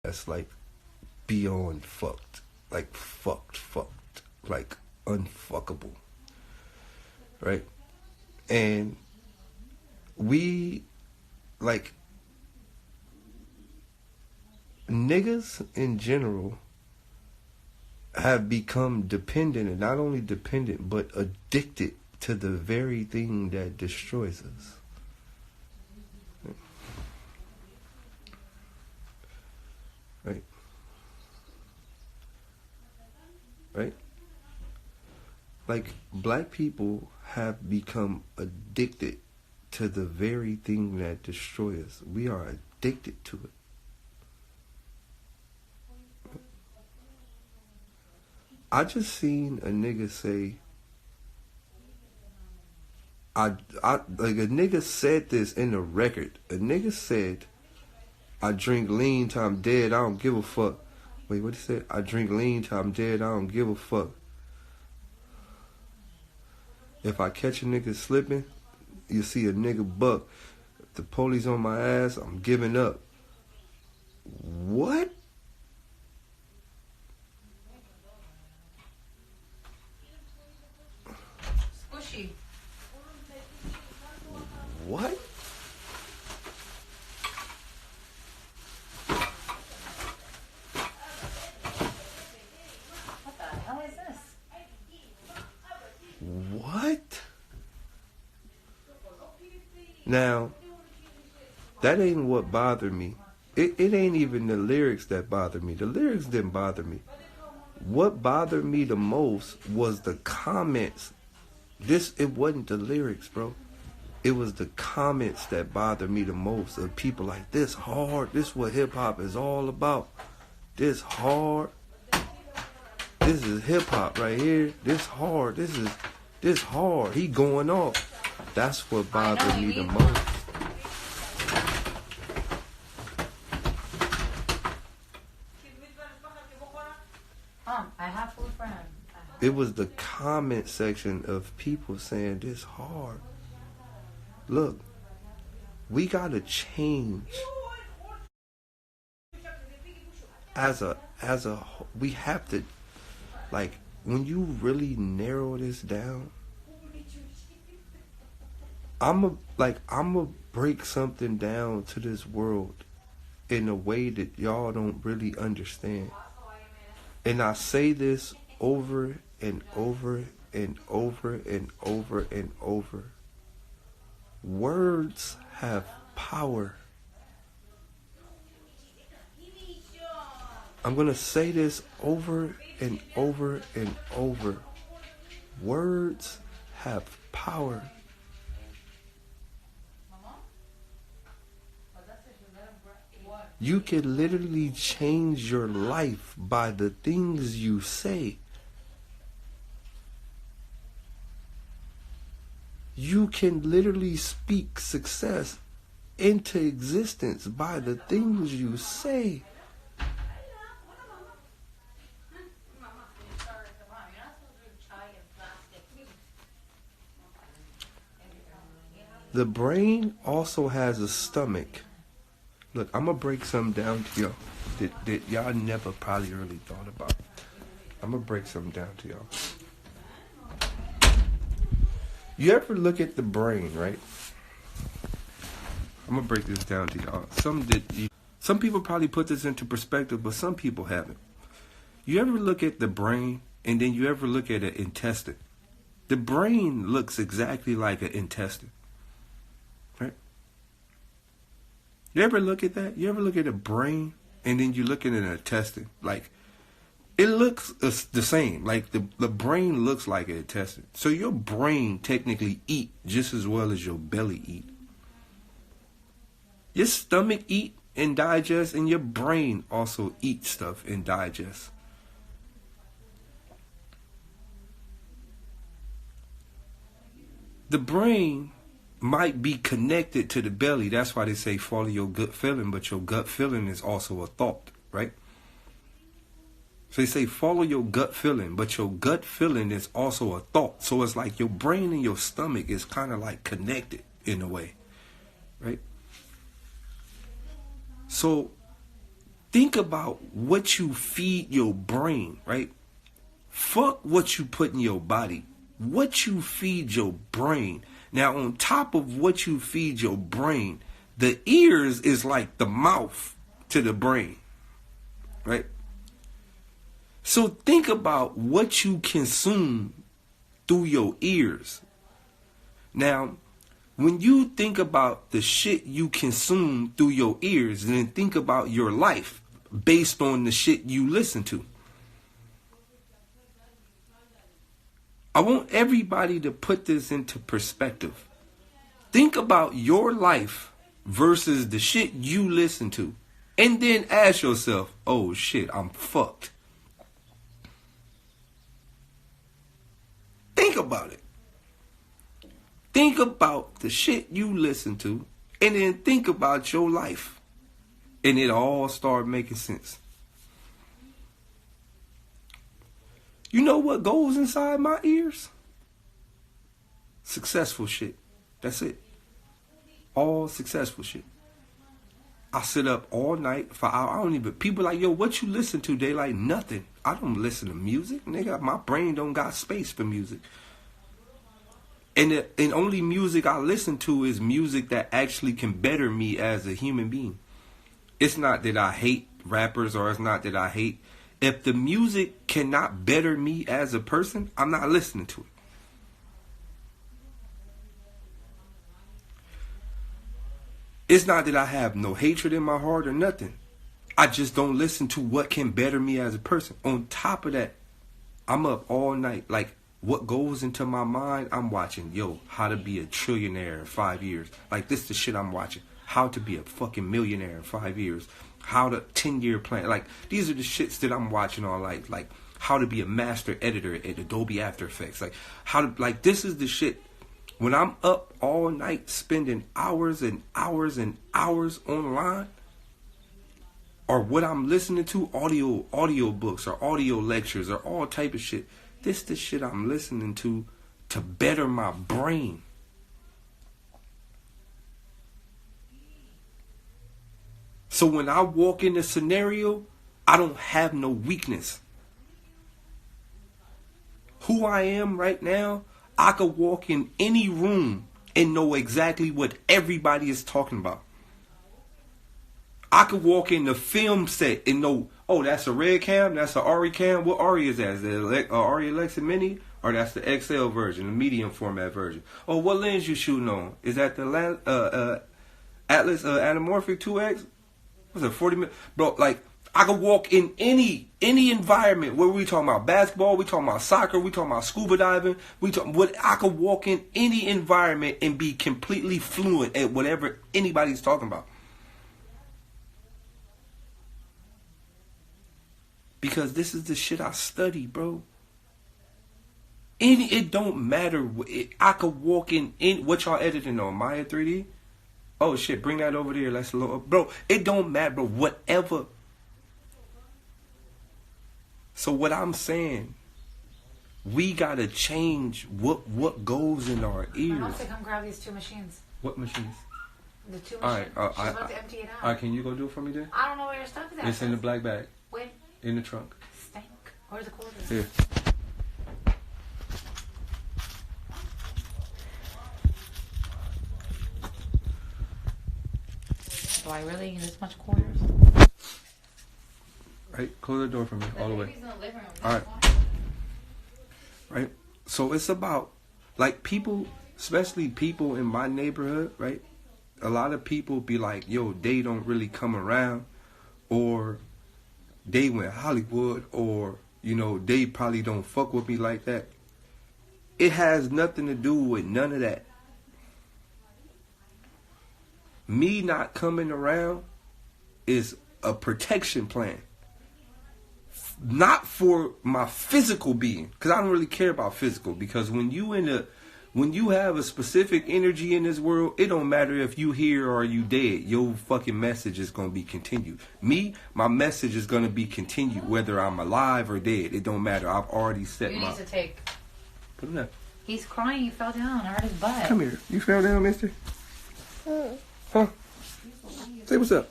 that's like beyond fucked. Like fucked. Like unfuckable. Right? And we, like, niggas in general have become dependent, and not only dependent, but addicted to the very thing that destroys us. Right? Right? Like, black people have become addicted to the very thing that destroys us. We are addicted to it. I just seen a nigga say, like a nigga said this in the record. A nigga said, I drink lean till I'm dead, I don't give a fuck. Wait, what he said? I drink lean till I'm dead, I don't give a fuck. If I catch a nigga slipping, you see a nigga buck. If the police on my ass, I'm giving up. What? Squishy. What? What the hell is this? What? Now, that ain't what bothered me. It ain't even the lyrics that bothered me. The lyrics didn't bother me. What bothered me the most was the comments. It wasn't the lyrics, bro. It was the comments that bothered me the most, of people like, this hard, this what hip hop is all about. This hard. This is hip hop right here. This hard. This hard. He going off. That's what bothered me the most. I have food for him. It was the comment section of people saying this hard. Look, we gotta change. We have to, like, when you really narrow this down, I'ma break something down to this world in a way that y'all don't really understand. And I say this over and over and over and over and over. Words have power. I'm going to say this over and over and over. Words have power. You can literally change your life by the things you say. You can literally speak success into existence by the things you say. The brain also has a stomach. Look, I'm going to break something down to y'all that y'all never probably really thought about. I'm going to break something down to y'all. You ever look at the brain, right? I'm going to break this down to y'all. Some people probably put this into perspective, but some people haven't. You ever look at the brain and then you ever look at an intestine? The brain looks exactly like an intestine. Right? You ever look at that? You ever look at a brain and then you look at an intestine? Like, it looks the same. Like, the brain looks like an intestine. So your brain technically eat just as well as your belly eat. Your stomach eat and digest, and your brain also eats stuff and digests. The brain might be connected to the belly. That's why they say follow your gut feeling, but your gut feeling is also a thought, right? So they say follow your gut feeling, but your gut feeling is also a thought. So it's like your brain and your stomach is kind of like connected in a way, right? So think about what you feed your brain, right? Fuck what you put in your body. What you feed your brain. Now, on top of what you feed your brain, the ears is like the mouth to the brain, right? So think about what you consume through your ears. Now, when you think about the shit you consume through your ears, then think about your life based on the shit you listen to. I want everybody to put this into perspective. Think about your life versus the shit you listen to. And then ask yourself, oh shit, I'm fucked. Think about it. Think about the shit you listen to, and then think about your life. And it all start making sense. You know what goes inside my ears? Successful shit. That's it. All successful shit. I sit up all night for hours. I don't even, people like, yo, what you listen to? They like, nothing. I don't listen to music. Nigga, my brain don't got space for music. And only music I listen to is music that actually can better me as a human being. It's not that I hate rappers, or it's not that I hate. If the music cannot better me as a person, I'm not listening to it. It's not that I have no hatred in my heart or nothing. I just don't listen to what can better me as a person. On top of that, I'm up all night. Like, what goes into my mind, I'm watching, yo, how to be a trillionaire in 5 years. Like, this is the shit I'm watching. How to be a fucking millionaire in 5 years. How to 10-year plan. Like, these are the shits that I'm watching all night. Like, how to be a master editor at Adobe After Effects. Like, how to, like, this is the shit. When I'm up all night spending hours and hours and hours online, or what I'm listening to, audio books or audio lectures or all type of shit, this the shit I'm listening to better my brain. So when I walk in a scenario, I don't have no weakness. Who I am right now, I could walk in any room and know exactly what everybody is talking about. I could walk in the film set and know, oh, that's a red cam, that's a ARRI cam. What ARRI is that? Is it ARRI Alexa Mini? Or that's the XL version, the medium format version? Oh, what lens you shooting on? Is that the Atlas Anamorphic 2X? What's it, 40 minutes? Bro, like, I could walk in any environment. What we talking about? Basketball? We talking about soccer? We talking about scuba diving? I could walk in any environment and be completely fluent at whatever anybody's talking about. Because this is the shit I study, bro. It don't matter. I could walk in what y'all editing on? Maya 3D? Oh shit, bring that over there. Let's load. Bro, it don't matter, bro. Whatever. So what I'm saying, we gotta change what goes in our ears. I'll have to come grab these two machines. What machines? The two All machines. right, She's about to empty it out. All right, can you go do it for me then? I don't know where your stuff is at. It's in the black bag. Wait. In the trunk. Stank. Where's the quarters? Here. Do I really need this much quarters? Right, close the door for me, all the way. In the living room. All right. Right? So it's about, like, people, especially people in my neighborhood, right? A lot of people be like, yo, they don't really come around, or they went Hollywood, or, you know, they probably don't fuck with me like that. It has nothing to do with none of that. Me not coming around is a protection plan. Not for my physical being, because I don't really care about physical. Because when you have a specific energy in this world, it don't matter if you here or you dead. Your fucking message is gonna be continued. Me, my message is gonna be continued whether I'm alive or dead. It don't matter. I've already set You my. need to take. Put him there. He's crying. He fell down. I hurt his butt. Come here. You fell down, mister? Huh? Say what's up.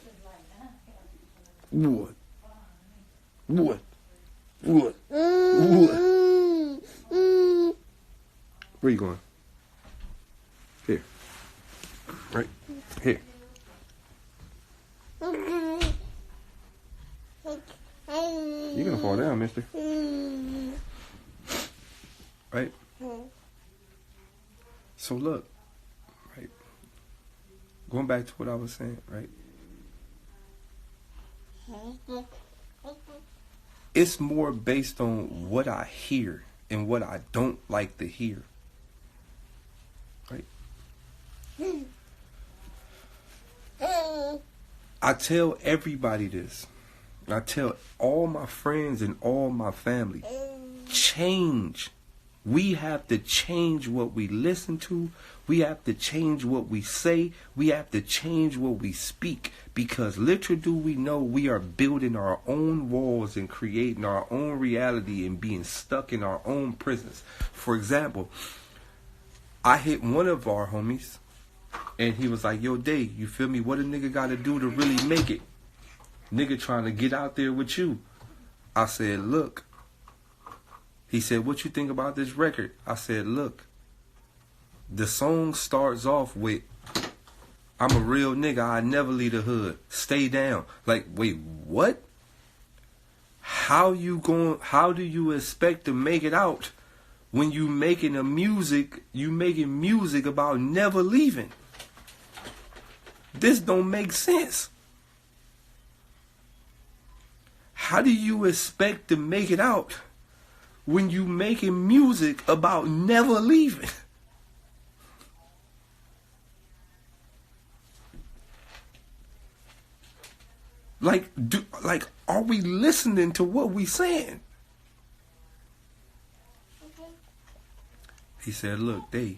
What? What? What? What? Where you going? Here. Right? Here. You're gonna fall down, mister. Right? So look, right? Going back to what I was saying, right? It's more based on what I hear and what I don't like to hear. Right? I tell everybody this. I tell all my friends and all my family, change. We have to change what we listen to. We have to change what we say. We have to change what we speak. Because little do we know, we are building our own walls and creating our own reality and being stuck in our own prisons. For example, I hit one of our homies and he was like, yo, Day, you feel me? What a nigga got to do to really make it? Nigga trying to get out there with you. I said, look. He said, what you think about this record? I said, look. The song starts off with, I'm a real nigga, I never leave the hood. Stay down. Like, wait, what? How do you expect to make it out when you making music about never leaving? This don't make sense. How do you expect to make it out when you making music about never leaving? Like, are we listening to what we saying? He said, look, they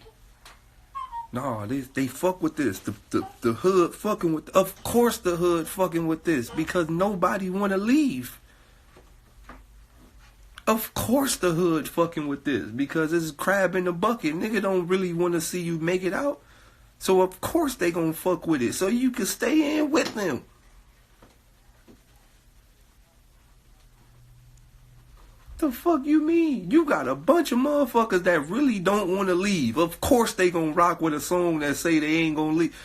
fuck with this. The hood fucking with, of course the hood fucking with this because nobody want to leave. Of course the hood fucking with this because it's crab in the bucket. Nigga don't really want to see you make it out. So of course they gonna fuck with it so you can stay in with them. The fuck you mean? You got a bunch of motherfuckers that really don't want to leave. Of course they gonna rock with a song that say they ain't gonna leave.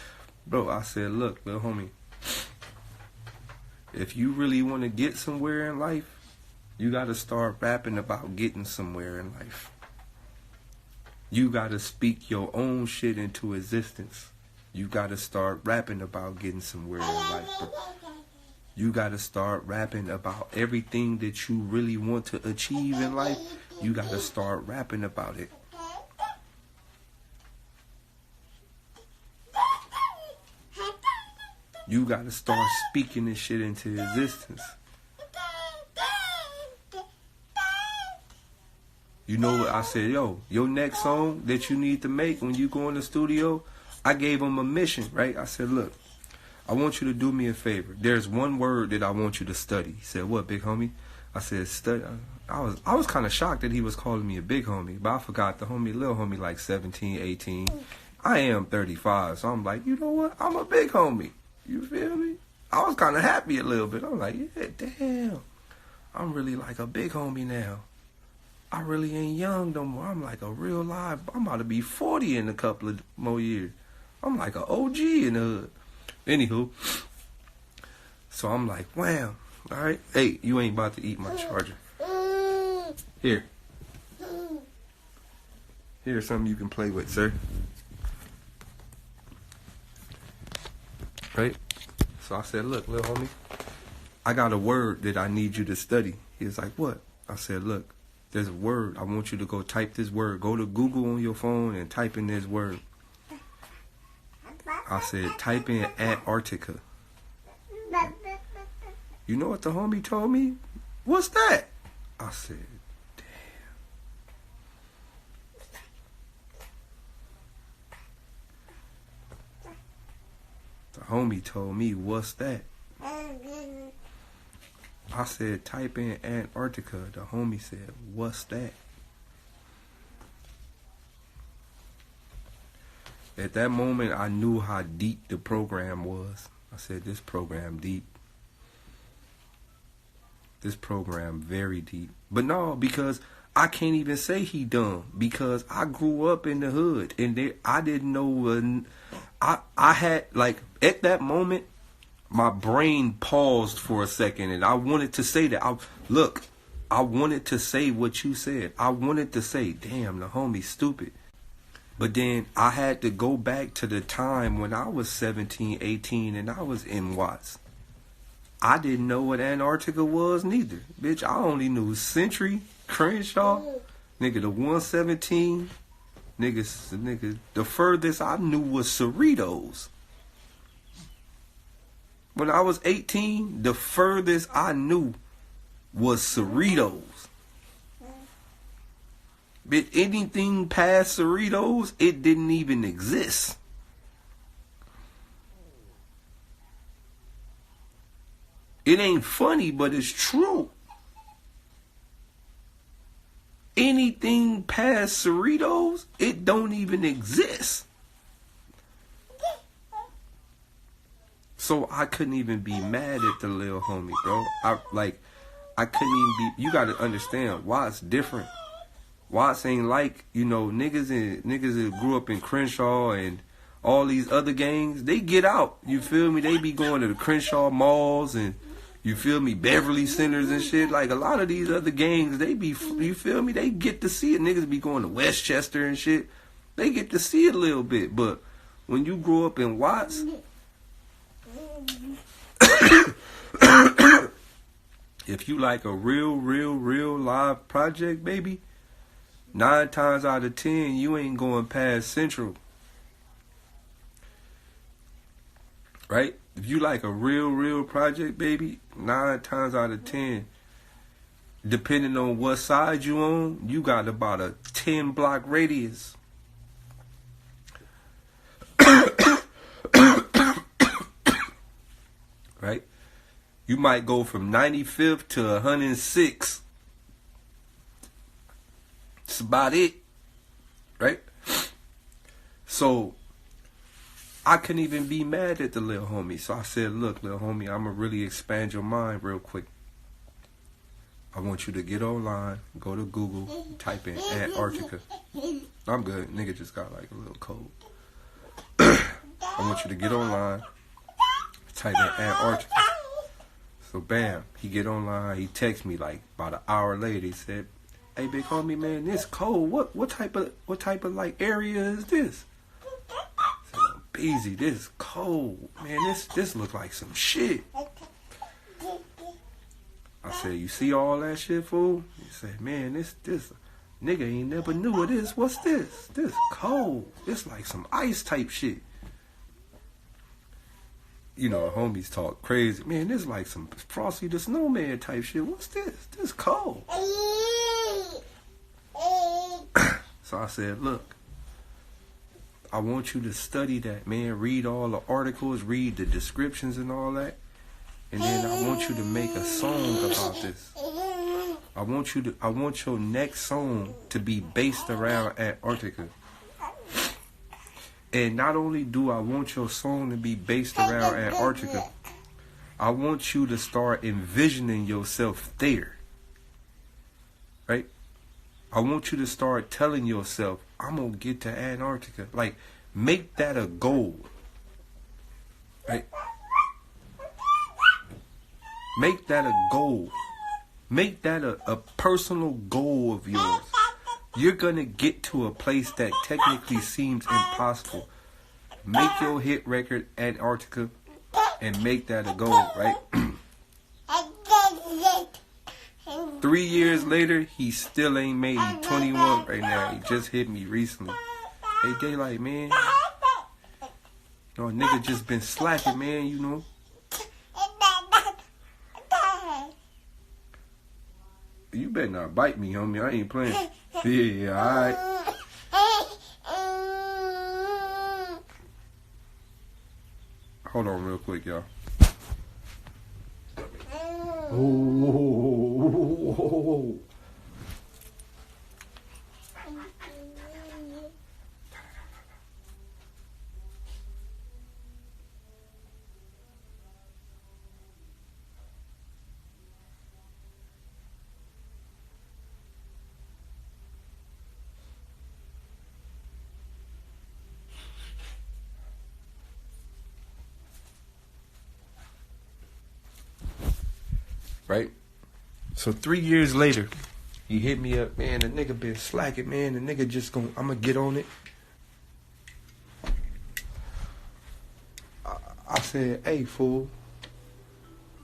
Bro, I said, look, little homie, if you really want to get somewhere in life, you got to start rapping about getting somewhere in life. You got to speak your own shit into existence. You got to start rapping about getting somewhere in life, bro. You got to start rapping about everything that you really want to achieve in life. You got to start rapping about it. You got to start speaking this shit into existence. You know what I said? Yo, your next song that you need to make when you go in the studio, I gave him a mission, right? I said, look, I want you to do me a favor. There's one word that I want you to study. He said, what, big homie? I said, study. I was kind of shocked that he was calling me a big homie, but I forgot the homie, little homie, like 17, 18. I am 35, so I'm like, you know what? I'm a big homie. You feel me? I was kind of happy a little bit. I'm like, yeah, damn. I'm really like a big homie now. I really ain't young no more. I'm like a real live. I'm about to be 40 in a couple of more years. I'm like an OG in the hood. Anywho, so I'm like, wow, all right. Hey, you ain't about to eat my charger. Here. Here's something you can play with, sir. Right? So I said, look, little homie, I got a word that I need you to study. He was like, what? I said, look, there's a word. I want you to go type this word. Go to Google on your phone and type in this word. I said, type in Antarctica. You know what the homie told me? What's that? I said, damn. The homie told me, what's that? I said, type in Antarctica. The homie said, what's that? At that moment, I knew how deep the program was. I said, this program deep. This program very deep. But no, because I can't even say he dumb, because I grew up in the hood and I didn't know. I had, like, at that moment, my brain paused for a second, and I wanted to say that. I wanted to say what you said. I wanted to say, damn, the homie's stupid. But then I had to go back to the time when I was 17, 18, and I was in Watts. I didn't know what Antarctica was neither. Bitch, I only knew Century, Crenshaw, nigga, the 117. Nigga, the furthest I knew was Cerritos. When I was 18, the furthest I knew was Cerritos. But anything past Cerritos, it didn't even exist. It ain't funny, but it's true. Anything past Cerritos, it don't even exist. So I couldn't even be mad at the little homie, bro. I couldn't even be. You gotta understand why it's different. Watts ain't like, niggas that grew up in Crenshaw and all these other gangs. They get out. You feel me? They be going to the Crenshaw malls and, you feel me, Beverly Centers and shit. Like, a lot of these other gangs, they be, you feel me? They get to see it. Niggas be going to Westchester and shit. They get to see it a little bit. But when you grow up in Watts, if you like a real live project, baby, 9 times out of 10, you ain't going past Central. Right? If you like a real project, baby, 9 times out of 10, depending on what side you on, you got about a 10-block radius. Right? You might go from 95th to 106th. That's about it. Right? So I couldn't even be mad at the little homie. So I said, look, little homie, I'm going to really expand your mind real quick. I want you to get online, go to Google, type in Antarctica. I'm good. Nigga just got like a little cold. I want you to get online, type in Antarctica. So bam, he get online. He texts me like about an hour later. He said, hey, big homie, man, this cold. What type of like area is this? Easy, this cold, man. This look like some shit. I said, you see all that shit, fool? He said, man, this nigga ain't never knew of this. What's this? This cold. It's like some ice type shit. Homies talk crazy. Man, this like some Frosty the Snowman type shit. What's this? This cold. So I said, look, I want you to study that, man. Read all the articles, read the descriptions and all that. And then I want you to make a song about this. I want your next song to be based around Antarctica. And not only do I want your song to be based around Antarctica, I want you to start envisioning yourself there. Right? I want you to start telling yourself, I'm going to get to Antarctica. Like, make that a goal. Right? Make that a goal. Make that a personal goal of yours. You're going to get to a place that technically seems impossible. Make your hit record Antarctica and make that a goal, right? 3 years later, he still ain't made it. 21 right now. He just hit me recently. Hey, Daylyt, man. Nigga just been slacking, man, You better not bite me, homie. I ain't playing. Yeah, alright. Hold on real quick, y'all. Oh. right? So 3 years later, he hit me up, man, the nigga been slacking, man. The nigga just I'm gonna get on it. I said, hey, fool,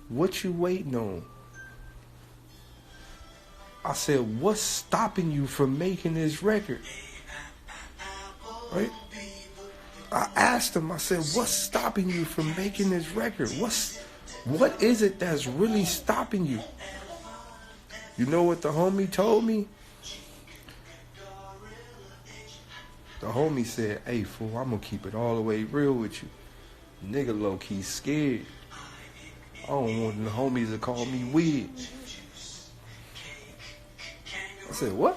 what you waiting on? I said, what's stopping you from making this record? Right? I asked him, I said, what's stopping you from making this record? What is it that's really stopping you? You know what the homie told me? The homie said, hey, fool, I'm going to keep it all the way real with you. Nigga low-key scared. I don't want the homies to call me weird. I said, what?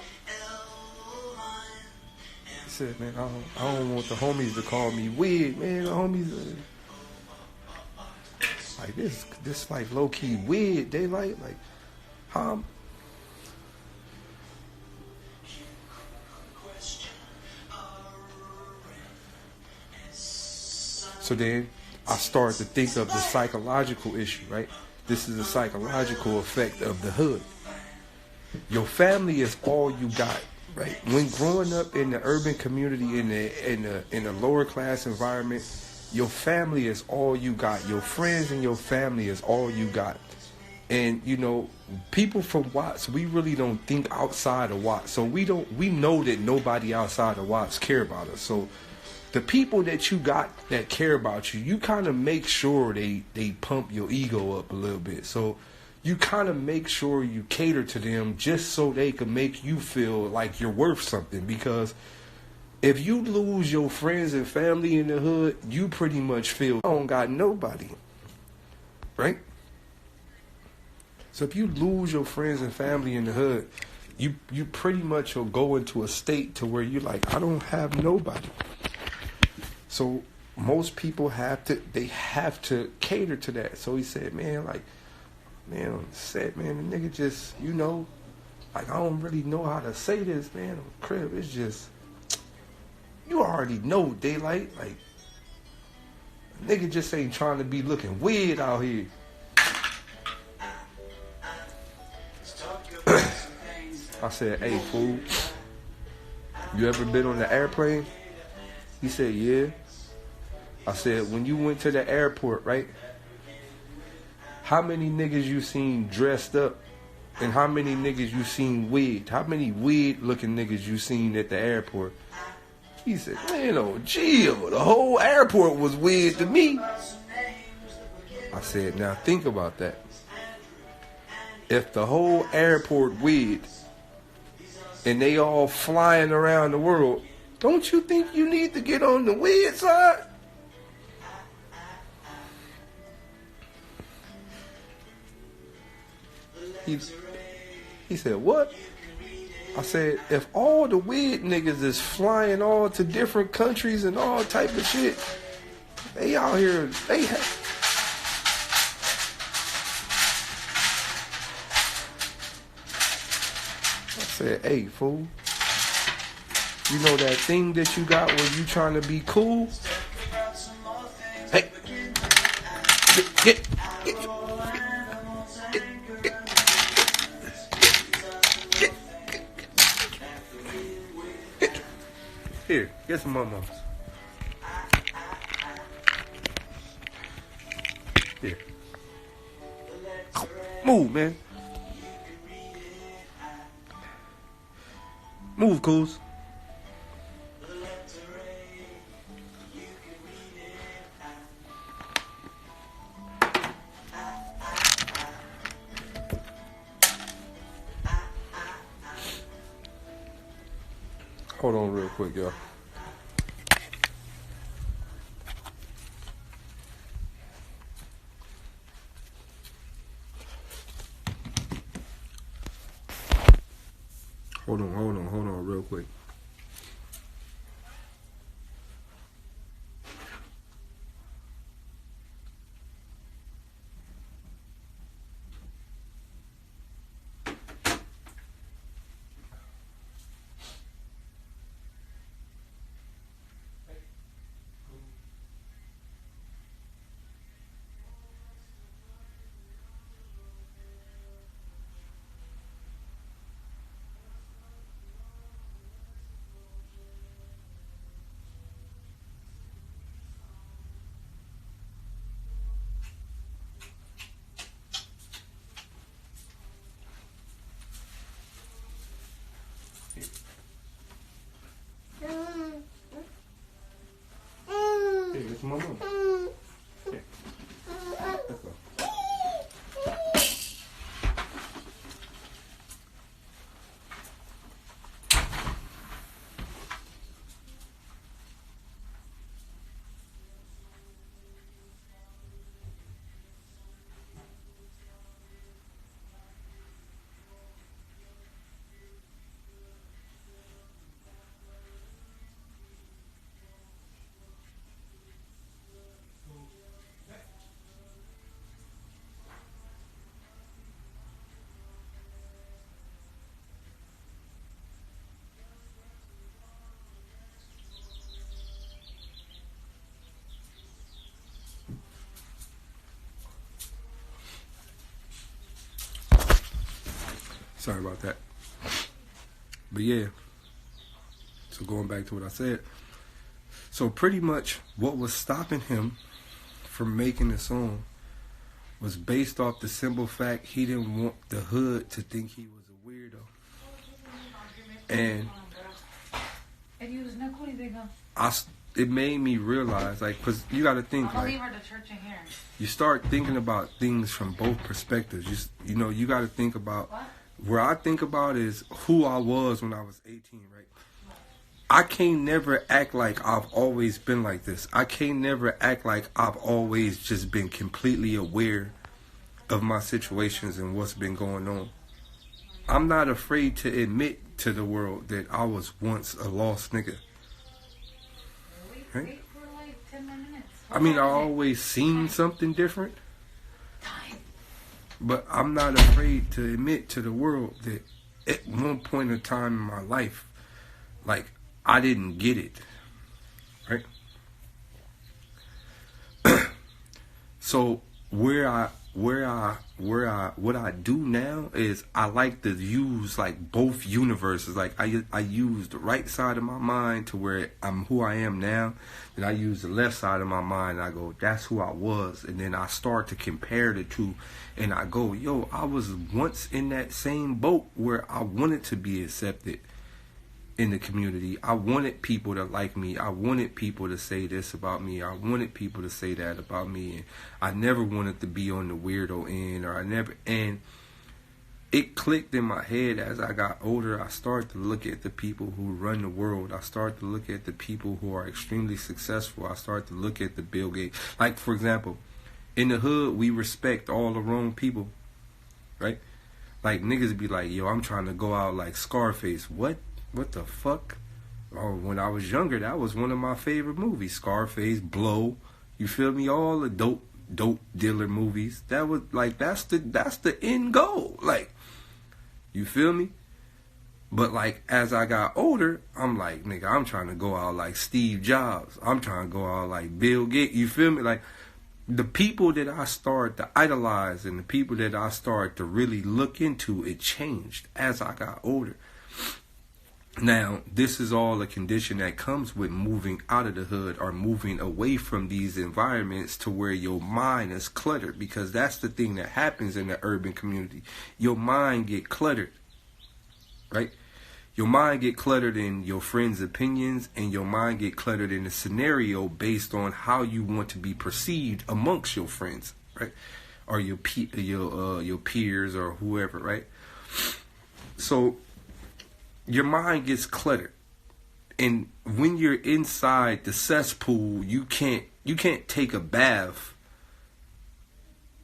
He said, man, I don't want the homies to call me weird, man. The homies like this like low-key weird. Daylyt, like, huh? So then I started to think of the psychological issue, right? This is a psychological effect of the hood. Your family is all you got, right? When growing up in the urban community, in a lower class environment, your family is all you got. Your friends and your family is all you got. And you know, people from Watts, we really don't think outside of Watts. So we know that nobody outside of Watts care about us. So the people that you got that care about you, you kind of make sure they pump your ego up a little bit. So you kind of make sure you cater to them just so they can make you feel like you're worth something. Because if you lose your friends and family in the hood, you pretty much feel I don't got nobody, right? So if you lose your friends and family in the hood, you pretty much will go into a state to where you're like, I don't have nobody. So most people have to cater to that. So he said, man, like, man, on the set, man, the nigga just, you know, like, I don't really know how to say this, man, on the crib. It's just, you already know, Daylyt, like, nigga just ain't trying to be looking weird out here. I said, hey, fool, you ever been on the airplane? He said, yeah. I said, when you went to the airport, right? How many niggas you seen dressed up? And how many niggas you seen wigged? How many weird looking niggas you seen at the airport? He said, man, oh, Jill, the whole airport was weird to me. I said, now think about that. If the whole airport weird and they all flying around the world, don't you think you need to get on the weird side? He said, what? I said, if all the weird niggas is flying all to different countries and all type of shit, they out here, they have... I said, hey, fool, you know that thing that you got where you trying to be cool? Hey, get. Here, get some momos. Here. Move, man. Move, Coos. Hold on real quick, y'all. Hold on real quick. to my mom. Here. Let's go. Sorry about that. But yeah, so going back to what I said. So pretty much what was stopping him from making the song was based off the simple fact he didn't want the hood to think he was a weirdo. And it made me realize, like, because you got to think, like, you start thinking about things from both perspectives. You got to think about, where I think about is who I was when I was 18, right? I can't never act like I've always been like this. I can't never act like I've always just been completely aware of my situations and what's been going on. I'm not afraid to admit to the world that I was once a lost nigga. Right? I mean, I always seen something different. But I'm not afraid to admit to the world that at one point in time in my life, like, I didn't get it. Right? So what I do now is I like to use like both universes. Like I use the right side of my mind to where I'm who I am now. Then I use the left side of my mind and I go, that's who I was. And then I start to compare the two and I go, yo, I was once in that same boat where I wanted to be accepted in the community. I wanted people to like me. I wanted people to say this about me. I wanted people to say that about me. And I never wanted to be on the weirdo end, and it clicked in my head as I got older. I started to look at the people who run the world. I started to look at the people who are extremely successful. I started to look at the Bill Gates. Like, for example, in the hood, we respect all the wrong people, right? Like, niggas be like, yo, I'm trying to go out like Scarface. What the fuck? Oh, when I was younger, that was one of my favorite movies. Scarface, Blow, you feel me? All the dope dealer movies. That was like, that's the end goal. Like, you feel me? But like, as I got older, I'm like, nigga, I'm trying to go out like Steve Jobs. I'm trying to go out like Bill Gates. You feel me? Like, the people that I started to idolize and the people that I started to really look into, it changed as I got older. Now, this is all a condition that comes with moving out of the hood or moving away from these environments to where your mind is cluttered, because that's the thing that happens in the urban community. Your mind get cluttered, right? Your mind get cluttered in your friends' opinions, and your mind get cluttered in the scenario based on how you want to be perceived amongst your friends, right? Or your peers or whoever, right? So your mind gets cluttered, and when you're inside the cesspool, you can't take a bath.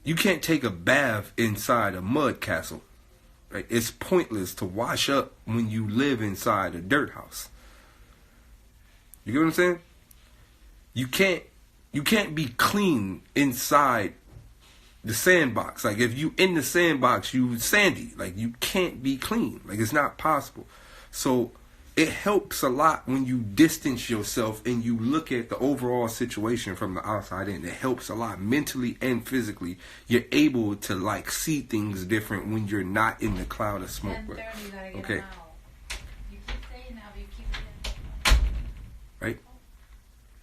You can't take a bath inside a mud castle, right? It's pointless to wash up when you live inside a dirt house. You get what I'm saying? You can't be clean inside the sandbox. Like, if you in the sandbox, you sandy. Like, you can't be clean. Like, it's not possible. So it helps a lot when you distance yourself and you look at the overall situation from the outside in. It helps a lot mentally and physically. You're able to like see things different when you're not in the cloud of smoke. Okay. You keep saying that, but you keep saying right?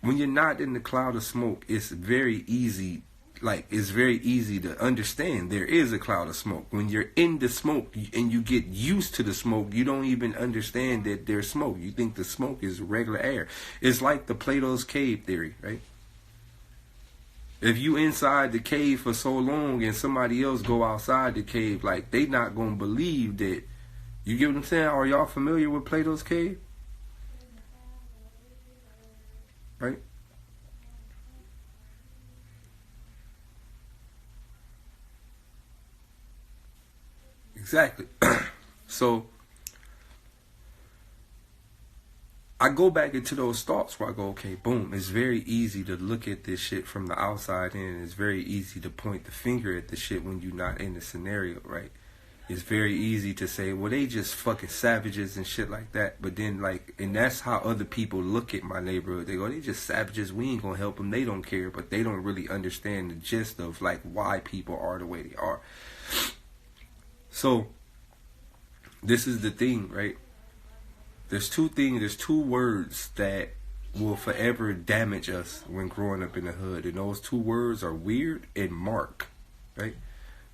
When you're not in the cloud of smoke, it's very easy. Like, it's very easy to understand there is a cloud of smoke. When you're in the smoke and you get used to the smoke, you don't even understand that there's smoke. You think the smoke is regular air. It's like the Plato's cave theory, right? If you inside the cave for so long and somebody else go outside the cave, like, they not gonna believe that. You get what I'm saying? Are y'all familiar with Plato's cave? Right? Exactly. So I go back into those thoughts where I go, okay, boom, it's very easy to look at this shit from the outside in. It's very easy to point the finger at the shit when you're not in the scenario, right? It's very easy to say, well, they just fucking savages and shit like that. But then, like, and that's how other people look at my neighborhood. They go, they just savages. We ain't gonna help them. They don't care. But they don't really understand the gist of, like, why people are the way they are. So, this is the thing, right? There's two words that will forever damage us when growing up in the hood. And those two words are weird and mark, right?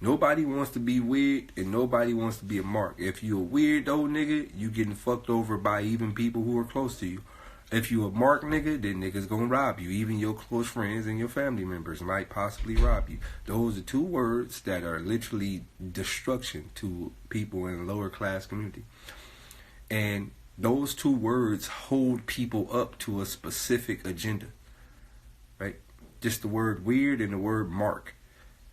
Nobody wants to be weird and nobody wants to be a mark. If you a weird old nigga, you getting fucked over by even people who are close to you. If you a mark nigga, then niggas gonna rob you. Even your close friends and your family members might possibly rob you. Those are two words that are literally destruction to people in a lower class community. And those two words hold people up to a specific agenda, right? Just the word weird and the word mark.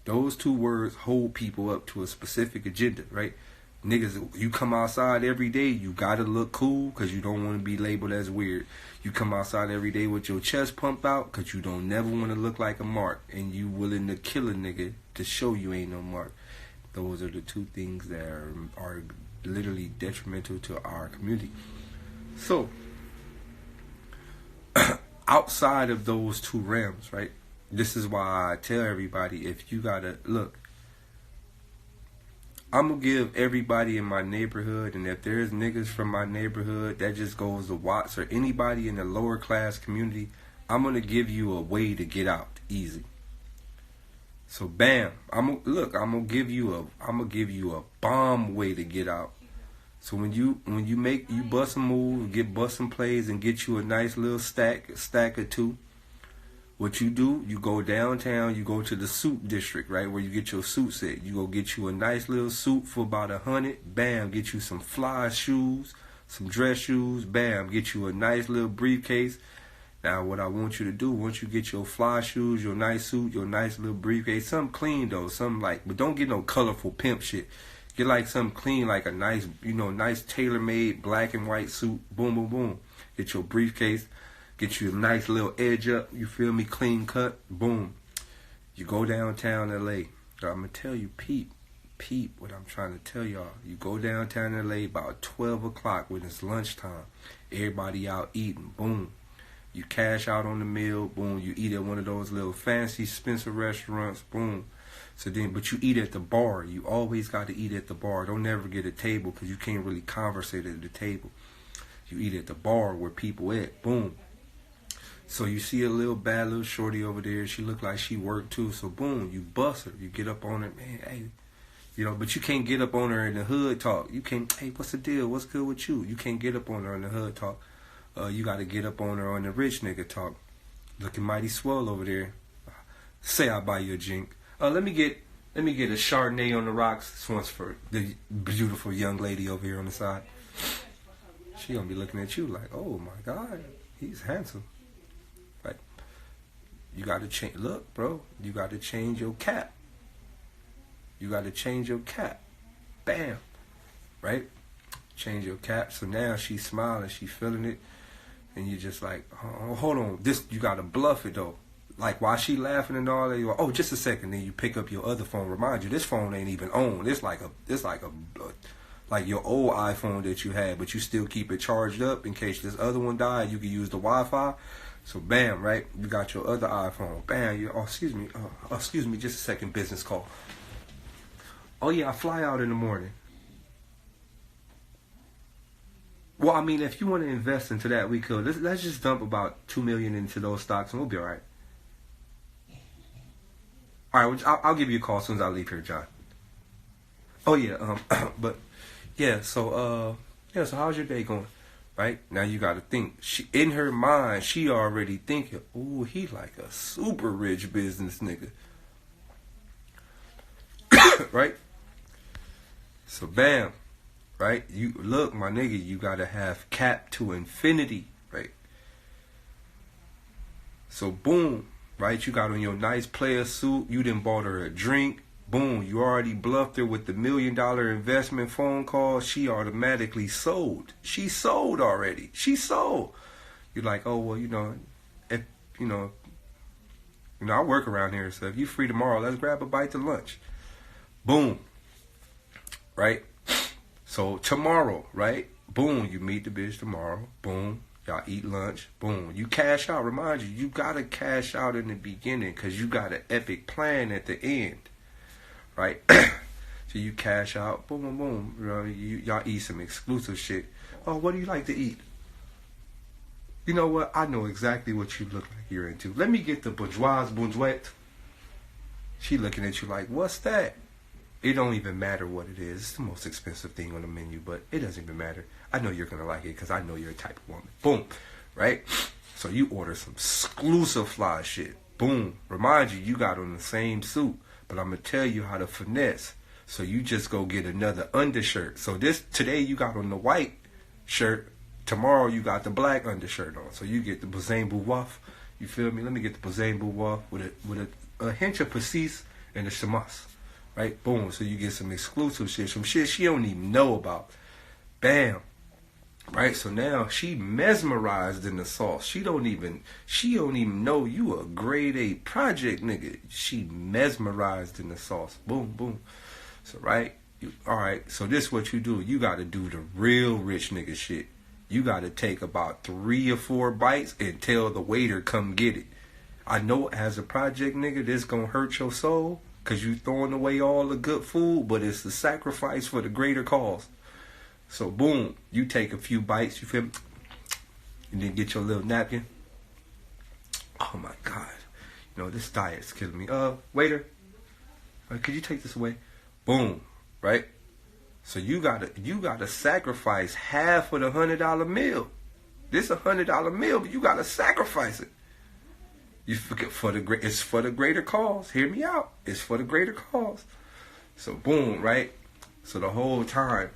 Those two words hold people up to a specific agenda, right? Niggas, you come outside every day, you gotta look cool because you don't want to be labeled as weird. You come outside every day with your chest pumped out because you don't never want to look like a mark. And you willing to kill a nigga to show you ain't no mark. Those are the two things that are literally detrimental to our community. So, outside of those two realms, right? This is why I tell everybody, if you gotta, look, I'm gonna give everybody in my neighborhood, and if there's niggas from my neighborhood, that just goes to Watts or anybody in the lower class community, I'm gonna give you a way to get out easy. So bam, I'm gonna give you a bomb way to get out. So when you bust a move, get bust some plays, and get you a nice little stack or two, what you do, you go downtown, you go to the suit district, right, where you get your suit set. You go get you a nice little suit for about $100. Bam, get you some fly shoes, some dress shoes. Bam, get you a nice little briefcase. Now, what I want you to do, once you get your fly shoes, your nice suit, your nice little briefcase, something clean though, something like, but don't get no colorful pimp shit. Get like something clean, like a nice, nice tailor-made black and white suit. Boom, boom, boom. Get your briefcase. Get you a nice little edge up. You feel me? Clean cut. Boom. You go downtown L.A. I'm going to tell you, peep what I'm trying to tell y'all. You go downtown L.A. about 12 o'clock when it's lunchtime. Everybody out eating. Boom. You cash out on the meal. Boom. You eat at one of those little fancy Spencer restaurants. Boom. But you eat at the bar. You always got to eat at the bar. Don't never get a table because you can't really conversate at the table. You eat at the bar where people at. Boom. So you see a little bad little shorty over there. She look like she worked too. So boom, you bust her. You get up on her, man. Hey, but you can't get up on her in the hood talk. You can't. Hey, what's the deal? What's good with you? You can't get up on her in the hood talk. You got to get up on her on the rich nigga talk. Looking mighty swell over there. Say I'll buy you a drink. Let me get a Chardonnay on the rocks. This one's for the beautiful young lady over here on the side. She gonna be looking at you like, oh my God, he's handsome. Right? You gotta change. Look, bro, you gotta change your cap. You gotta change your cap. Bam. Right? Change your cap. So now she's smiling, she's feeling it, and you're just like, oh, hold on. This you gotta bluff it though. Like while she laughing and all that, you go, oh, just a second. Then you pick up your other phone. Remind you, this phone ain't even on. It's like your old iPhone that you had, but you still keep it charged up in case this other one died. You can use the Wi-Fi. So bam, right? You got your other iPhone. Bam. Excuse me, just a second. Business call. Oh yeah, I fly out in the morning. Well, I mean, if you want to invest into that, we could. Let's just dump about $2 million into those stocks, and we'll be all right. All right, I'll give you a call as soon as I leave here, John. Oh yeah, but yeah. So how's your day going? Right? Now you gotta think. In her mind, she already thinking, ooh, he like a super rich business nigga. Right? So bam. Right? You look, my nigga, you gotta have cap to infinity. Right? So boom. Right? You got on your nice player suit. You done bought her a drink. Boom. You already bluffed her with the $1 million investment phone call. She automatically sold. She sold already. She sold. You're like, oh, well, if, I work around here, so if you free tomorrow, let's grab a bite to lunch. Boom. Right? So tomorrow, right? Boom. You meet the bitch tomorrow. Boom. Y'all eat lunch. Boom. You cash out. Remind you gotta cash out in the beginning because you got an epic plan at the end. Right? So you cash out. Boom, boom, boom. Y'all eat some exclusive shit. Oh, what do you like to eat? You know what? I know exactly what you look like you're into. Let me get the bourgeoise. She looking at you like, what's that? It don't even matter what it is. It's the most expensive thing on the menu, but it doesn't even matter. I know you're going to like it because I know you're a type of woman. Boom. Right? So you order some exclusive fly shit. Boom. Remind you got on the same suit, but I'm going to tell you how to finesse. So you just go get another undershirt. So today you got on the white shirt. Tomorrow you got the black undershirt on. So you get the Bazin Bouvoif. You feel me? Let me get the Bazin Bouvoif with a hint of Passis and a chamas. Right? Boom. So you get some exclusive shit. Some shit she don't even know about. Bam. Right? So now she mesmerized in the sauce. She don't even know you a grade A project nigga. She mesmerized in the sauce. Boom, boom. So right? Alright, so this is what you do. You gotta do the real rich nigga shit. You gotta take about 3 or 4 bites and tell the waiter come get it. I know as a project nigga this gonna hurt your soul. Because you throwing away all the good food, but it's the sacrifice for the greater cause. So, boom, you take a few bites, you feel me? And then get your little napkin. Oh, my God. This diet's killing me. Waiter, could you take this away? Boom, right? So you gotta sacrifice half of the $100 meal. This $100 meal, but you gotta sacrifice it. You forget it's for the greater cause. Hear me out. It's for the greater cause. So boom, right? So the whole time,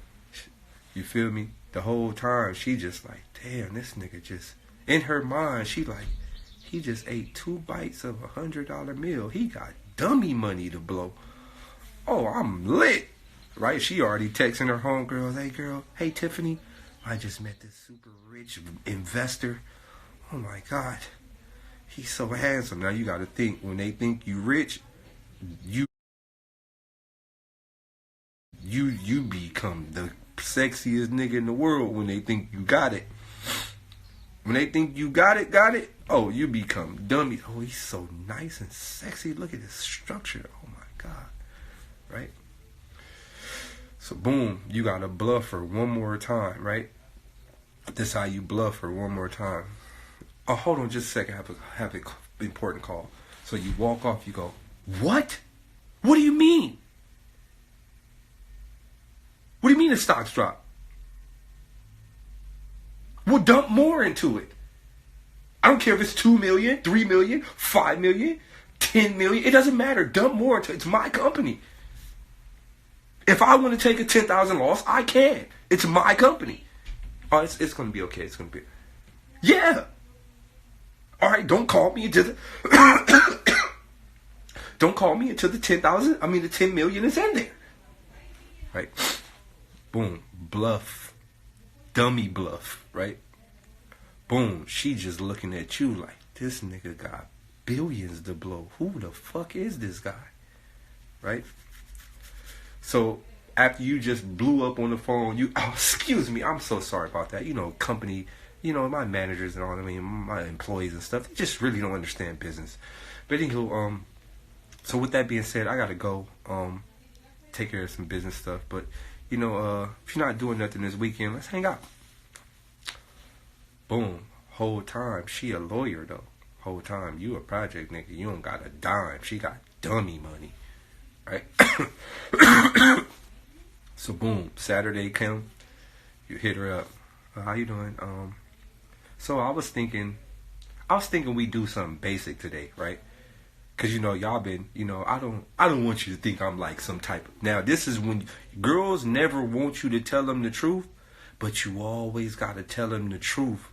you feel me? The whole time she just like, damn, this nigga just in her mind, she like, he just ate 2 bites of $100 meal. He got dummy money to blow. Oh, I'm lit. Right? She already texting her homegirls, hey girl, hey Tiffany, I just met this super rich investor. Oh my God. He's so handsome. Now you got to think, when they think you rich, you become the sexiest nigga in the world when they think you got it. When they think you got it, oh, you become dummy. Oh, he's so nice and sexy. Look at his structure. Oh my God. Right? So boom, you got to bluff her one more time, right? This how you bluff her one more time. Oh, hold on just a second. I have an important call. So you walk off, you go, what? What do you mean? What do you mean the stocks drop? We'll dump more into it. I don't care if it's 2 million, 3 million, 5 million, 10 million. It doesn't matter. Dump more into it. It's my company. If I want to take a 10,000 loss, I can. It's my company. Oh, it's going to be okay. It's going to be. Yeah. All right, don't call me into the don't call me until the 10,000. I mean the 10 million is in there. Right? Boom. Bluff. Dummy bluff, right? Boom. She just looking at you like, this nigga got billions to blow. Who the fuck is this guy? Right? So after you just blew up on the phone, excuse me, I'm so sorry about that. Company, my managers and all, my employees and stuff, they just really don't understand business. But anywho, so with that being said, I gotta go take care of some business stuff. But if you're not doing nothing this weekend, let's hang out. Boom. Whole time she a lawyer though. Whole time you a project nigga. You don't got a dime. She got dummy money. Right? So boom, Saturday come, you hit her up. How you doing? So I was thinking we do something basic today, right? Cause y'all been, I don't want you to think I'm like some type of. Now this is when girls never want you to tell them the truth, but you always gotta tell them the truth.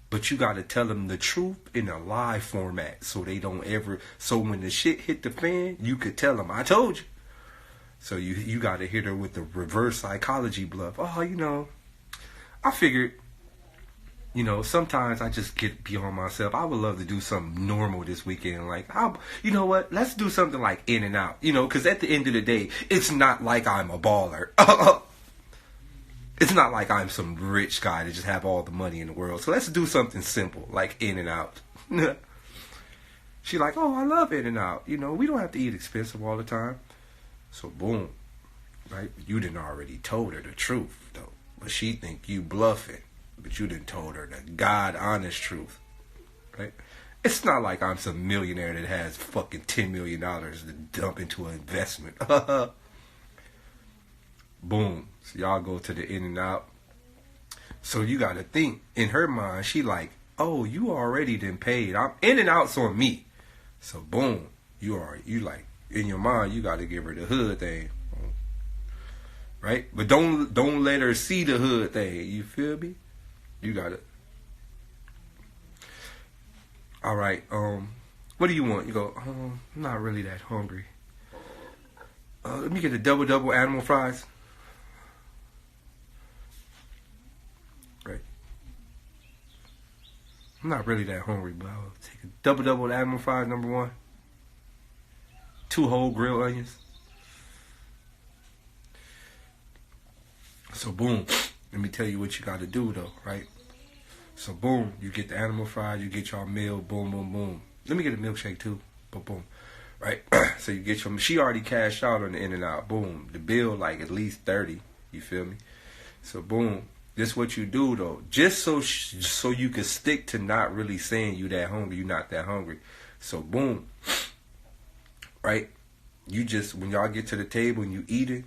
But you gotta tell them the truth in a live format, so they don't ever. So when the shit hit the fan, you could tell them, "I told you." So you gotta hit her with the reverse psychology bluff. Oh, I figured. Sometimes I just get beyond myself. I would love to do something normal this weekend. Like, you know what? Let's do something like In and Out. Because at the end of the day, it's not like I'm a baller. It's not like I'm some rich guy that just have all the money in the world. So let's do something simple, like In and Out. She like, oh, I love In and Out. We don't have to eat expensive all the time. So boom, right? You done already told her the truth, though. But she think you bluffing. But you done told her the God honest truth, right? It's not like I'm some millionaire that has fucking $10 million to dump into an investment. Boom. So y'all go to the In and Out. So you gotta think, in her mind, she like, oh, you already done paid. I'm In and Out's on me. So boom, you like, in your mind, you gotta give her the hood thing. Right? But don't let her see the hood thing. You feel me? You got it. All right. What do you want? You go. I'm not really that hungry. Let me get a double animal fries. Right. I'm not really that hungry, but I'll take a double animal fries. Number 1. 2 whole grilled onions. So boom. Let me tell you what you got to do, though, right? So, boom, you get the animal fries, you get your meal, boom, boom, boom. Let me get a milkshake, too. Boom, boom. Right? So, you get she already cashed out on the In and Out. Boom. The bill, like, at least 30. You feel me? So, boom. This what you do, though. Just so you can stick to not really saying you that hungry, you not that hungry. So, boom. Right? You just, when y'all get to the table and you eat it,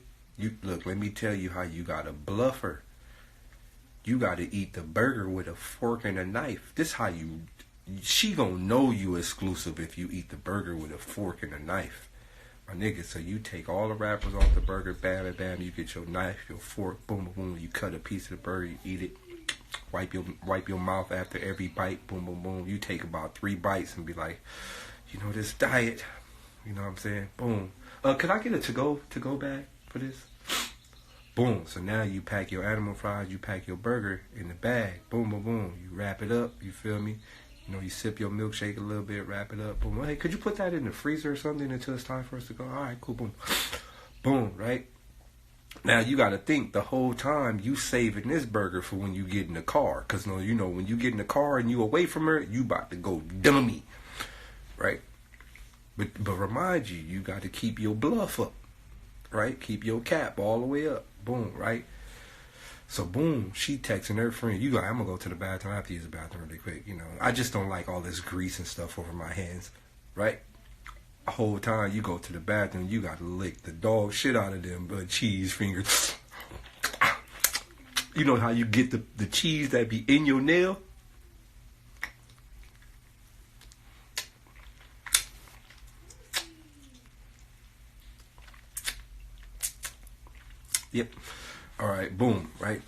look, let me tell you how you got to bluff her. You got to eat the burger with a fork and a knife. This how she gonna know you exclusive if you eat the burger with a fork and a knife. My nigga, so you take all the wrappers off the burger, bam, bam, bam. You get your knife, your fork, boom, boom, boom. You cut a piece of the burger, you eat it. Wipe your mouth after every bite, boom, boom, boom. You take about 3 bites and be like, this diet. You know what I'm saying? Boom. Could I get a to-go bag for this? Boom. So now you pack your animal fries, you pack your burger in the bag. Boom, boom, boom. You wrap it up. You feel me? You sip your milkshake a little bit, wrap it up. Boom. Hey, could you put that in the freezer or something until it's time for us to go? All right, cool. Boom. Boom, right? Now you got to think the whole time you saving this burger for when you get in the car. Because, when you get in the car and you away from her, you about to go dummy. Right? But remind you got to keep your bluff up. Right? Keep your cap all the way up. Boom, right? So, boom, she texting her friend. I'm going to go to the bathroom. I have to use the bathroom really quick. I just don't like all this grease and stuff over my hands, right? The whole time you go to the bathroom, you got to lick the dog shit out of them cheese fingers. You know how you get the cheese that be in your nail? Yep. All right, boom, right?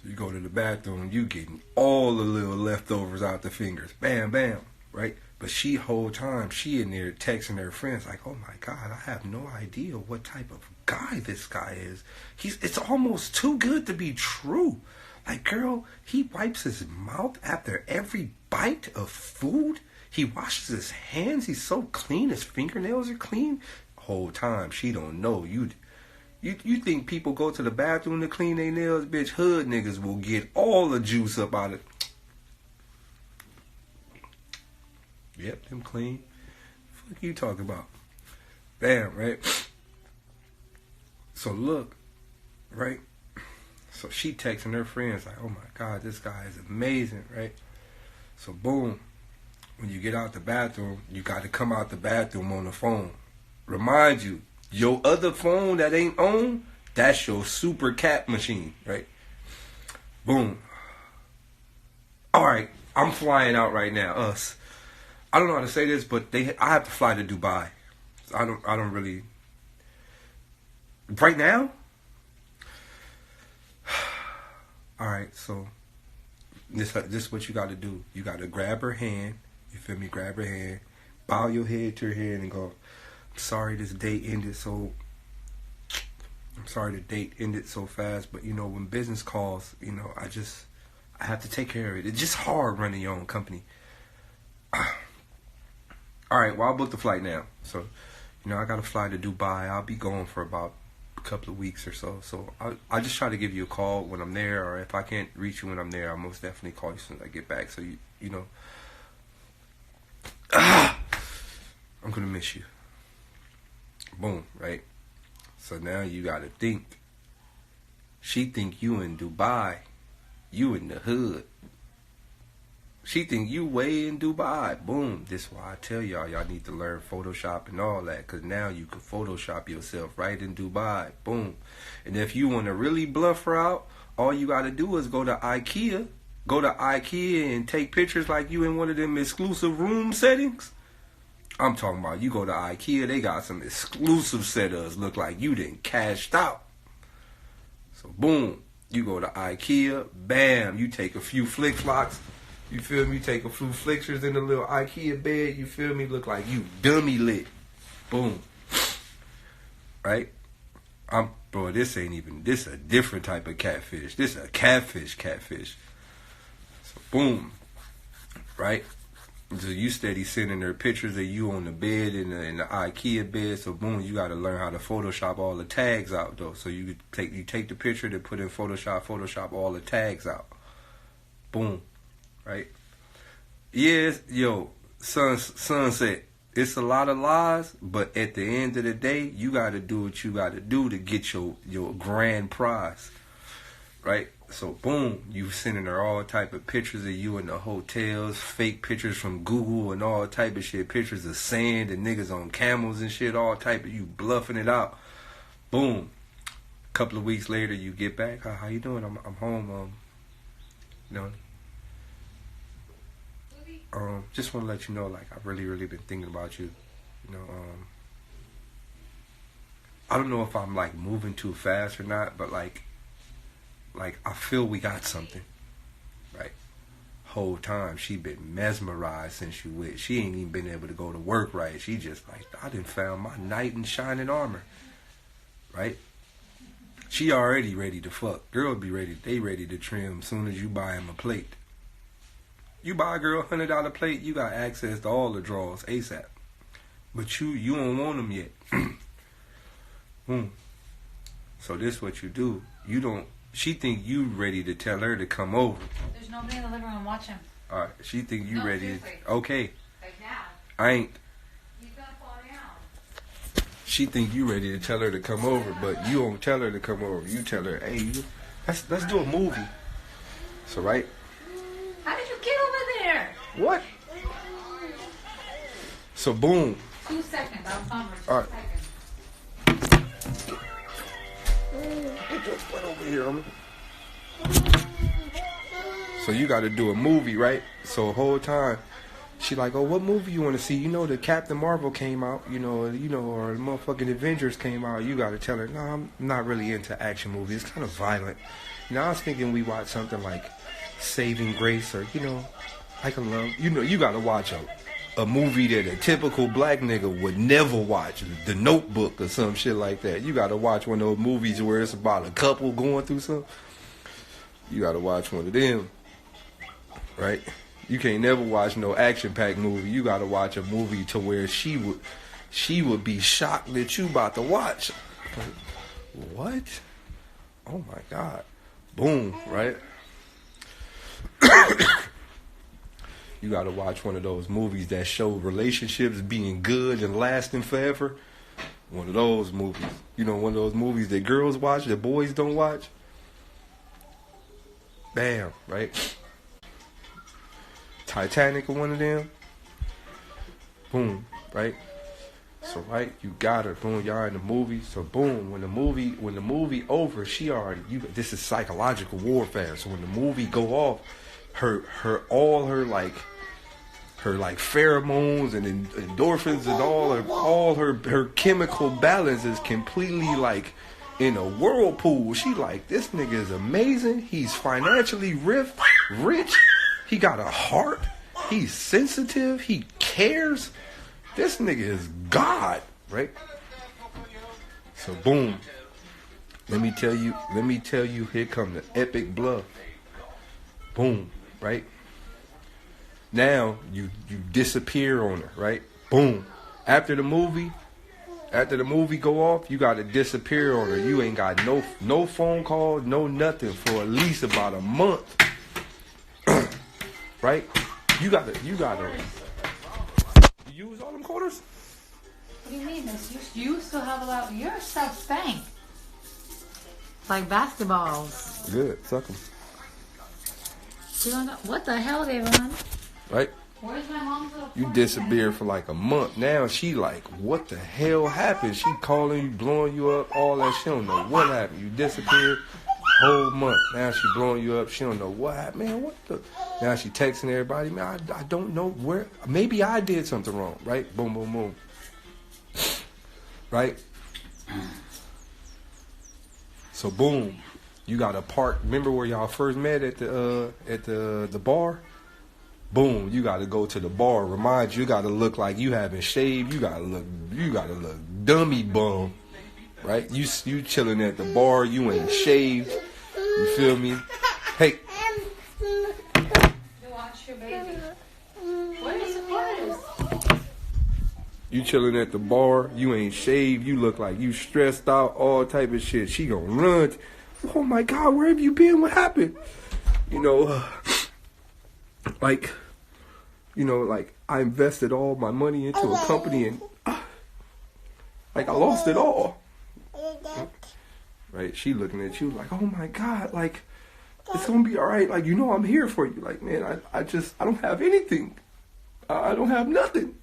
So you go to the bathroom, you getting all the little leftovers out the fingers. Bam, bam, right? But whole time, she in there texting her friends like, oh my God, I have no idea what type of guy this guy is. It's almost too good to be true. Like, girl, he wipes his mouth after every bite of food. He washes his hands. He's so clean. His fingernails are clean. Whole time, she don't know. You think people go to the bathroom to clean their nails? Bitch, hood niggas will get all the juice up out of it. Yep, them clean. Fuck you talking about? Bam, right? So look, right? So she texting her friends like, oh my God, this guy is amazing, right? So boom, when you get out the bathroom, you got to come out the bathroom on the phone. Remind you, your other phone that ain't on, that's your super cap machine, right? Boom. All right, I'm flying out right now. I don't know how to say this, but I have to fly to Dubai. I don't really. Right now? All right, so this is what you got to do. You got to grab her hand. You feel me? Grab her hand. Bow your head to her hand and go, I'm sorry this date ended so... I'm sorry the date ended so fast, but, when business calls, I have to take care of it. It's just hard running your own company. All right, well, I'll book the flight now. So, I got to fly to Dubai. I'll be going for about a couple of weeks or so. So, I'll just try to give you a call when I'm there, or if I can't reach you when I'm there, I'll most definitely call you as soon as I get back. So, I'm going to miss you. Boom, right? So now you got to think. She think you in Dubai. You in the hood. She think you way in Dubai. Boom. This is why I tell y'all need to learn Photoshop and all that. Because now you can Photoshop yourself right in Dubai. Boom. And if you want to really bluff her out, all you got to do is go to IKEA. Go to IKEA and take pictures like you in one of them exclusive room settings. I'm talking about you go to IKEA, they got some exclusive setups. Look like you done cashed out. So boom, you go to IKEA, bam, you take a few flick flocks. You feel me? Take a few flickers in the little IKEA bed. You feel me? Look like you dummy lit. Boom. Right? Bro, this a different type of catfish. This a catfish. So boom. Right? So you steady sending her pictures of you on the bed in the IKEA bed. So boom, you got to learn how to Photoshop all the tags out though. So you take the picture, then put in Photoshop all the tags out. Boom, right? Yes, sunset. It's a lot of lies, but at the end of the day, you got to do what you got to do to get your grand prize, right? So boom, you sending her all type of pictures of you in the hotels, fake pictures from Google and all type of shit, pictures of sand and niggas on camels and shit, all type of you bluffing it out. Boom. A couple of weeks later, you get back. How you doing? I'm home. Just want to let you know, like, I've really, really been thinking about you. I don't know if I'm like moving too fast or not, but like I feel we got something, right? Whole time she been mesmerized since you went. She ain't even been able to go to work right. She just like, I done found my knight in shining armor, right? She already ready to fuck. Girl be ready. They ready to trim soon as you buy him a plate. You buy a girl $100 plate, you got access to all the drawers ASAP. But you don't want them yet. So this what you do. You don't. She think you ready to tell her to come over. There's nobody in the living room. Watch him. All right. She think you ready. Seriously. Okay. Like now. I ain't. He's gonna fall down. She think you ready to tell her to come over, but you don't tell her to come over. You tell her, hey, let's do a movie. So right. How did you get over there? What? So boom. 2 seconds. I'll come for 2 All right. seconds. Get your butt over here, homie. So you got to do a movie, right? So the whole time, she like, oh, what movie you want to see? The Captain Marvel came out, or the motherfucking Avengers came out. You got to tell her, no, I'm not really into action movies. It's kind of violent. I was thinking we watch something like Saving Grace or, like a love. You got to watch a movie that a typical black nigga would never watch. The Notebook or some shit like that. You got to watch one of those movies where it's about a couple going through something. You got to watch one of them. Right? You can't never watch no action-packed movie. You got to watch a movie to where she would be shocked that you about to watch. Like, what? Oh my God. Boom, right? You got to watch one of those movies that show relationships being good and lasting forever. One of those movies. One of those movies that girls watch, that boys don't watch. Bam, right? Titanic or one of them. Boom, right? So right, you got her. Boom, y'all in the movie. So boom, when the movie over, she already. This is psychological warfare. So when the movie go off, all her like pheromones and endorphins and all her chemical balance is completely like in a whirlpool. She like, this nigga is amazing. He's financially rich. He got a heart. He's sensitive. He cares. This nigga is God, right? So boom. Let me tell you, here come the epic bluff. Boom, right? Now you disappear on her, right? Boom. After the movie go off, you gotta disappear on her. You ain't got no phone calls, no nothing for at least about a month. Right? You gotta you use all them quarters? What do you mean? You still have a lot. Your stuff stank. Like basketballs. Good, suck them. What the hell, Devon? Right? Where's my mom's little You disappeared for like a month. Now she like, what the hell happened? She calling you, blowing you up, all that. She don't know what happened. You disappeared whole month. Now she blowing you up. She don't know what happened. Man, what the? Now she texting everybody. Man, I don't know where. Maybe I did something wrong. Right? Boom, boom, boom. Right? So boom, you got to park. Remember where y'all first met at the bar? Boom, you got to go to the bar. Remind you got to look like you haven't shaved. You got to look dummy bum, right? You chilling at the bar. You ain't shaved. You feel me? Hey. Watch your baby. What is? You chilling at the bar. You ain't shaved. You look like you stressed out. All type of shit. She gonna run. Oh my God, where have you been? What happened? You know, like I invested all my money into a company and like I lost it all. Right? She looking at you like, oh my God, like it's gonna be all right. Like, you know, I'm here for you. Like, man, I don't have anything. I don't have nothing.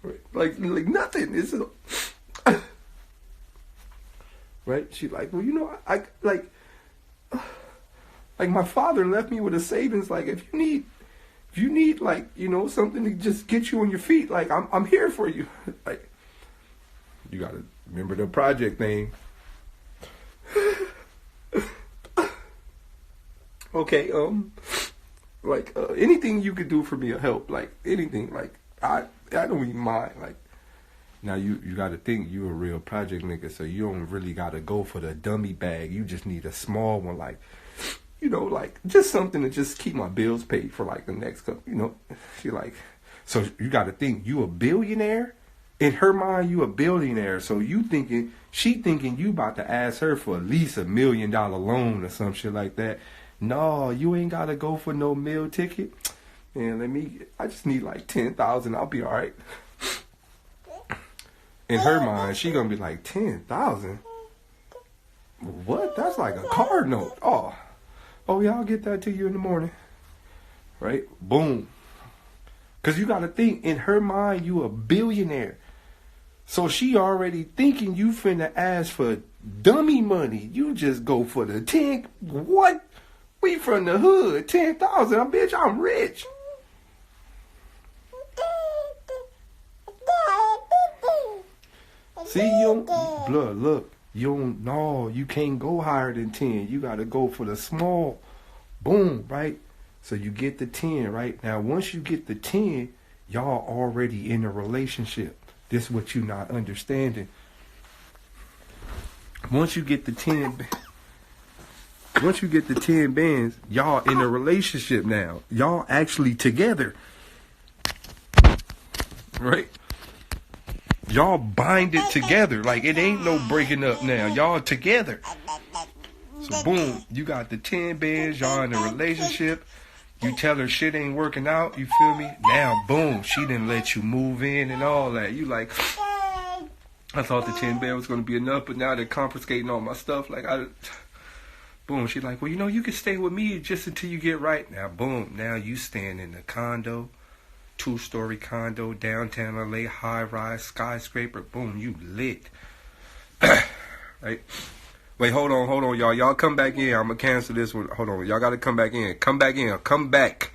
Right? Like nothing. It's right? She like, well, you know, I like my father left me with a savings. Like, if you need like, you know, something to just get you on your feet, like I'm here for you. Like, you gotta remember the project thing. Okay, like anything you could do for me to help, like anything, like I don't even mind. Like, now you gotta think you a real project nigga, so you don't really gotta go for the dummy bag. You just need a small one, like, you know, like just something to just keep my bills paid for like the next couple, you know. She like, so you gotta think you a billionaire. In her mind, you a billionaire. So she thinking you about to ask her for at least $1 million loan or some shit like that. No, you ain't gotta go for no meal ticket. Man, I just need like 10,000. I'll be all right. In her mind, she gonna be like, 10,000? What? That's like a car note. Oh yeah, I'll get that to you in the morning. Right? Boom. Cause you gotta think, in her mind, you a billionaire. So she already thinking you finna ask for dummy money. You just go for the 10. What? We from the hood. 10,000. Bitch, I'm rich. See, look, you can't go higher than 10. You gotta go for the small. Boom, right? So you get the 10, right? Now, once you get the 10, y'all already in a relationship. This is what you not understanding. Once you get the 10 bands, y'all in a relationship now. Y'all actually together. Right? Y'all bind it together. Like, it ain't no breaking up now. Y'all together. So boom, you got the 10 bands, y'all in a relationship. You tell her shit ain't working out, you feel me? Now, boom, she didn't let you move in and all that. You like, I thought the 10 band was going to be enough, but now they're confiscating all my stuff. Like, boom, she like, well, you know, you can stay with me just until you get right. Now, boom, now you stand in a condo, 2-story condo, downtown LA, high-rise, skyscraper. Boom, you lit. Right? Wait, hold on, y'all. Y'all come back in. I'm gonna cancel this one. Hold on. Y'all gotta come back in. Come back in. Come back.